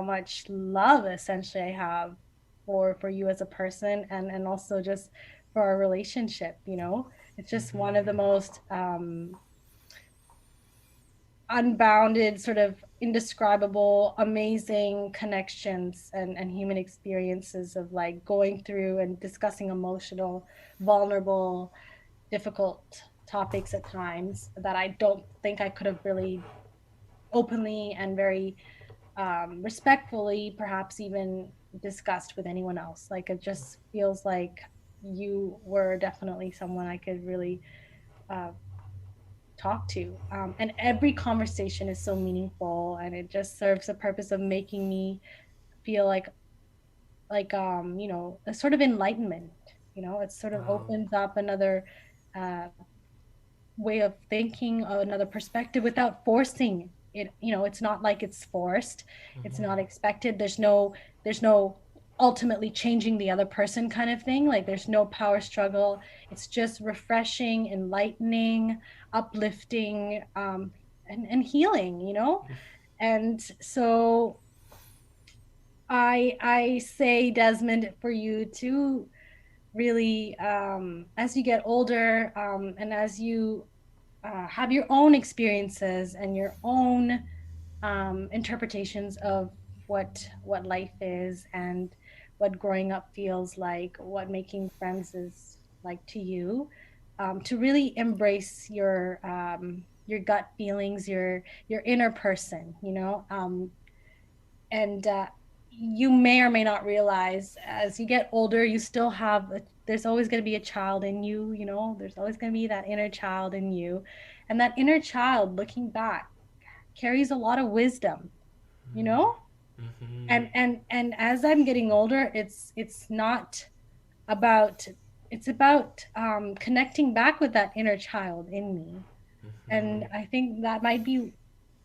much love essentially I have for you as a person and also just for our relationship, you know. It's just one of the mm-hmm. most unbounded, sort of indescribable, amazing connections and human experiences of like going through and discussing emotional, vulnerable, difficult topics at times that I don't think I could have really openly and very respectfully, perhaps even discussed with anyone else. Like it just feels like you were definitely someone I could really uh, talk to. And every conversation is so meaningful, and it just serves the purpose of making me feel a sort of enlightenment. You know, it sort of Wow. opens up another uh, way of thinking, another perspective without forcing. it's not like it's forced. It's not expected. There's no ultimately changing the other person kind of thing. Like there's no power struggle. It's just refreshing, enlightening, uplifting, and healing, and so I say, Desmond, for you to really, as you get older, and as you have your own experiences and your own interpretations of what life is, and what growing up feels like, what making friends is like to you, to really embrace your gut feelings, your inner person, and you may or may not realize, as you get older, you still have there's always going to be a child in you, there's always going to be that inner child in you, and that inner child, looking back, carries a lot of wisdom, you know Mm-hmm. and as I'm getting older, it's not about it's about connecting back with that inner child in me. Mm-hmm. And I think that might be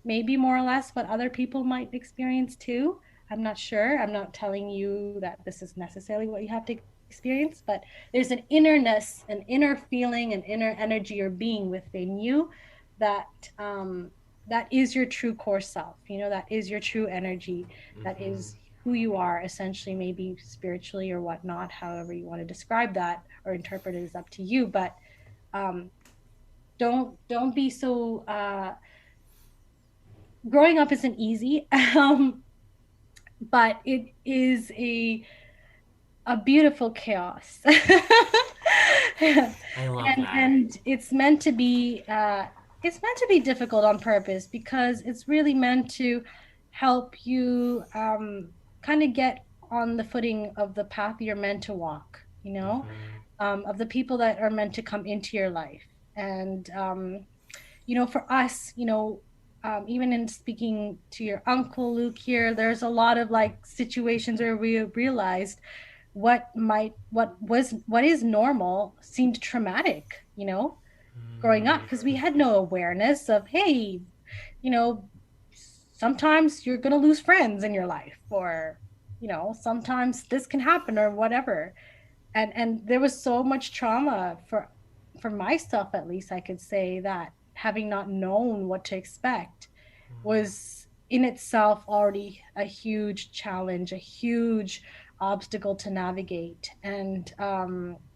maybe more or less what other people might experience too. I'm not sure. I'm not telling you that this is necessarily what you have to experience, but there's an innerness, an inner feeling, an inner energy or being within you that that is your true core self. That is your true energy. That Mm-hmm. is who you are, essentially, maybe spiritually or whatnot, however you want to describe that or interpret it is up to you. But um, don't be so growing up isn't easy, but it is a beautiful chaos. and I love that. and it's meant to be difficult on purpose, because it's really meant to help you kind of get on the footing of the path you're meant to walk, Mm-hmm. of the people that are meant to come into your life. And for us, even in speaking to your uncle Luke here, there's a lot of like situations where we realized what is normal seemed traumatic, growing up, because we had no awareness of, hey, you know, sometimes you're gonna lose friends in your life, or sometimes this can happen or whatever. And there was so much trauma for myself, at least I could say, that having not known what to expect was in itself already a huge challenge, a huge obstacle to navigate. And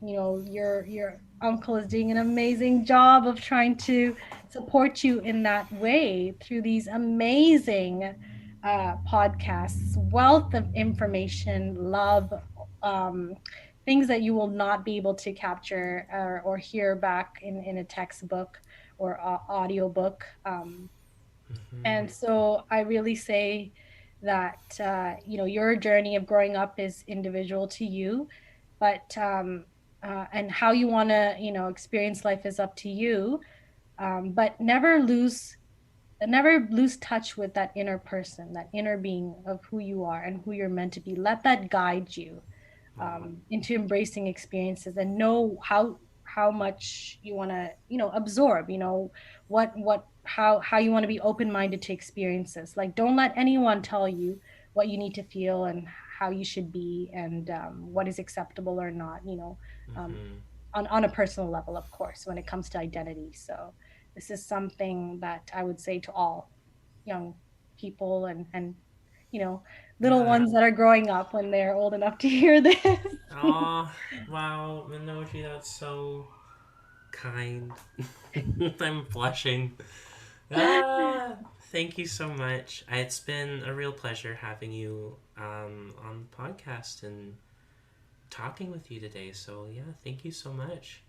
your uncle is doing an amazing job of trying to support you in that way through these amazing podcasts, wealth of information, love, um, things that you will not be able to capture or hear back in a textbook or audiobook. Mm-hmm. And so I really say that your journey of growing up is individual to you, but and how you want to experience life is up to you. But never lose touch with that inner person, that inner being of who you are and who you're meant to be. Let that guide you Wow. into embracing experiences, and know how much you want to absorb, what how you want to be open-minded to experiences. Like, don't let anyone tell you what you need to feel and how you should be, and what is acceptable or not, um, Mm-hmm. on a personal level, of course, when it comes to identity. So this is something that I would say to all young people, and you know little Yeah. ones that are growing up when they're old enough to hear this. Oh, wow, Manoji, that's so kind. I'm blushing. Ah, thank you so much. It's been a real pleasure having you on the podcast and talking with you today. So, yeah, thank you so much.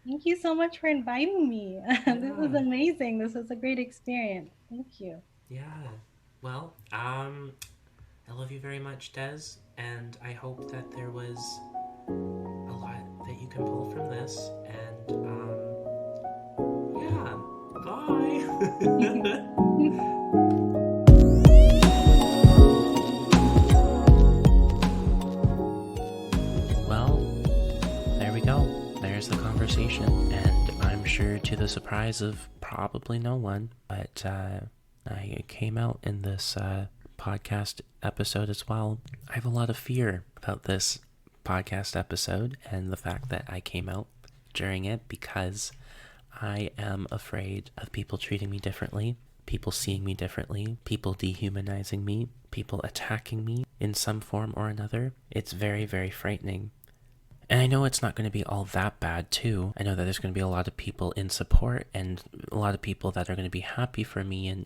Thank you so much for inviting me. This was Yeah, amazing. This was a great experience. Thank you. yeah. Well, I love you very much, Des, and I hope that there was a lot that you can pull from this. And, yeah, bye. Well, there we go. There's the conversation, and I'm sure to the surprise of probably no one, but I came out in this podcast episode as well. I have a lot of fear about this podcast episode and the fact that I came out during it because I am afraid of people treating me differently, people seeing me differently, people dehumanizing me, people attacking me in some form or another. It's very, very frightening. And I know it's not going to be all that bad too. I know that there's going to be a lot of people in support and a lot of people that are going to be happy for me. And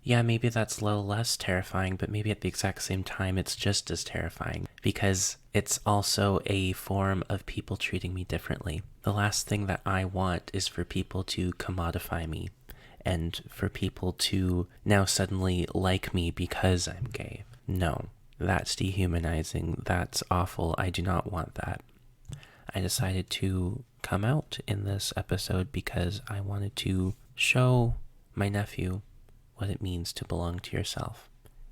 yeah, maybe that's a little less terrifying, but maybe at the exact same time, it's just as terrifying because it's also a form of people treating me differently. The last thing that I want is for people to commodify me and for people to now suddenly like me because I'm gay. No, that's dehumanizing. That's awful. I do not want that. I decided to come out in this episode because I wanted to show my nephew what it means to belong to yourself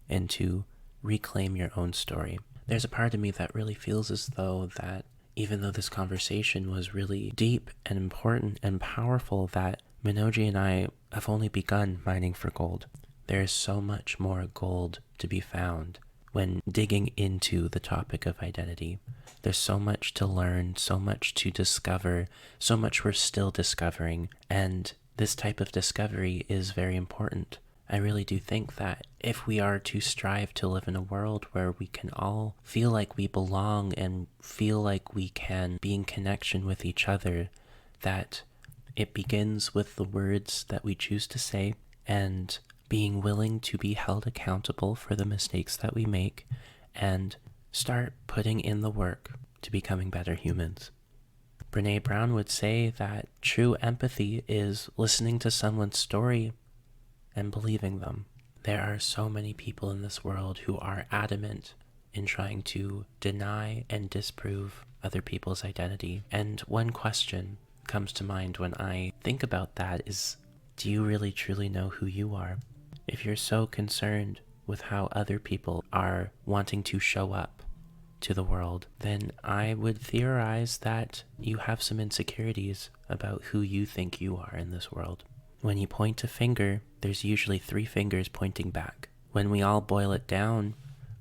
and to reclaim your own story. There's a part of me that really feels as though that even though this conversation was really deep and important and powerful, that Manoji and I have only begun mining for gold. There is so much more gold to be found when digging into the topic of identity. There's so much to learn, so much to discover, so much we're still discovering, and this type of discovery is very important. I really do think that if we are to strive to live in a world where we can all feel like we belong and feel like we can be in connection with each other, that it begins with the words that we choose to say and being willing to be held accountable for the mistakes that we make and start putting in the work to becoming better humans. Brené Brown would say that true empathy is listening to someone's story and believing them. There are so many people in this world who are adamant in trying to deny and disprove other people's identity. And one question comes to mind when I think about that is, do you really truly know who you are? If you're so concerned with how other people are wanting to show up to the world, then I would theorize that you have some insecurities about who you think you are in this world. When you point a finger, there's usually 3 fingers pointing back. When we all boil it down,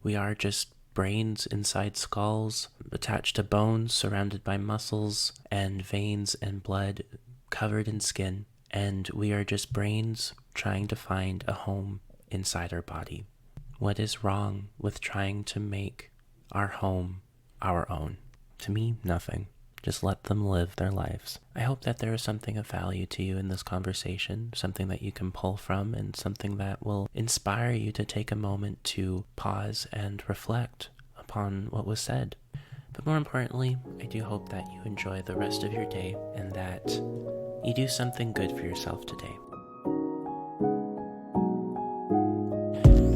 we are just brains inside skulls, attached to bones, surrounded by muscles and veins and blood, covered in skin. And we are just brains trying to find a home inside our body. What is wrong with trying to make our home our own? To me, nothing. Just let them live their lives. I hope that there is something of value to you in this conversation, something that you can pull from, and something that will inspire you to take a moment to pause and reflect upon what was said. But more importantly, I do hope that you enjoy the rest of your day and that you do something good for yourself today.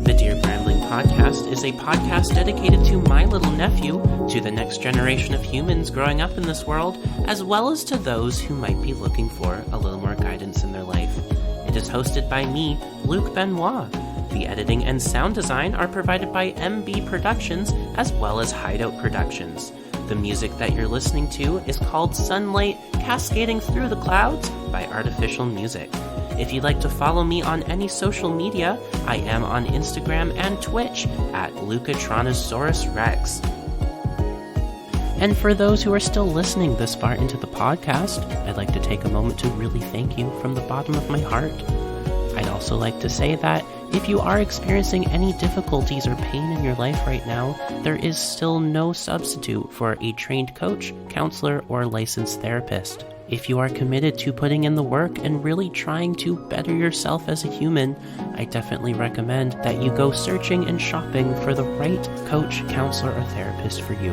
The Dear Brambling Podcast is a podcast dedicated to my little nephew, to the next generation of humans growing up in this world, as well as to those who might be looking for a little more guidance in their life. It is hosted by me, Luke Benoit. The editing and sound design are provided by MB Productions as well as Hideout Productions. The music that you're listening to is called Sunlight Cascading Through the Clouds by Artificial Music. If you'd like to follow me on any social media, I am on Instagram and Twitch at Lucatronosaurus Rex. And for those who are still listening this far into the podcast, I'd like to take a moment to really thank you from the bottom of my heart. I'd also like to say that if you are experiencing any difficulties or pain in your life right now, there is still no substitute for a trained coach, counselor, or licensed therapist. If you are committed to putting in the work and really trying to better yourself as a human, I definitely recommend that you go searching and shopping for the right coach, counselor, or therapist for you.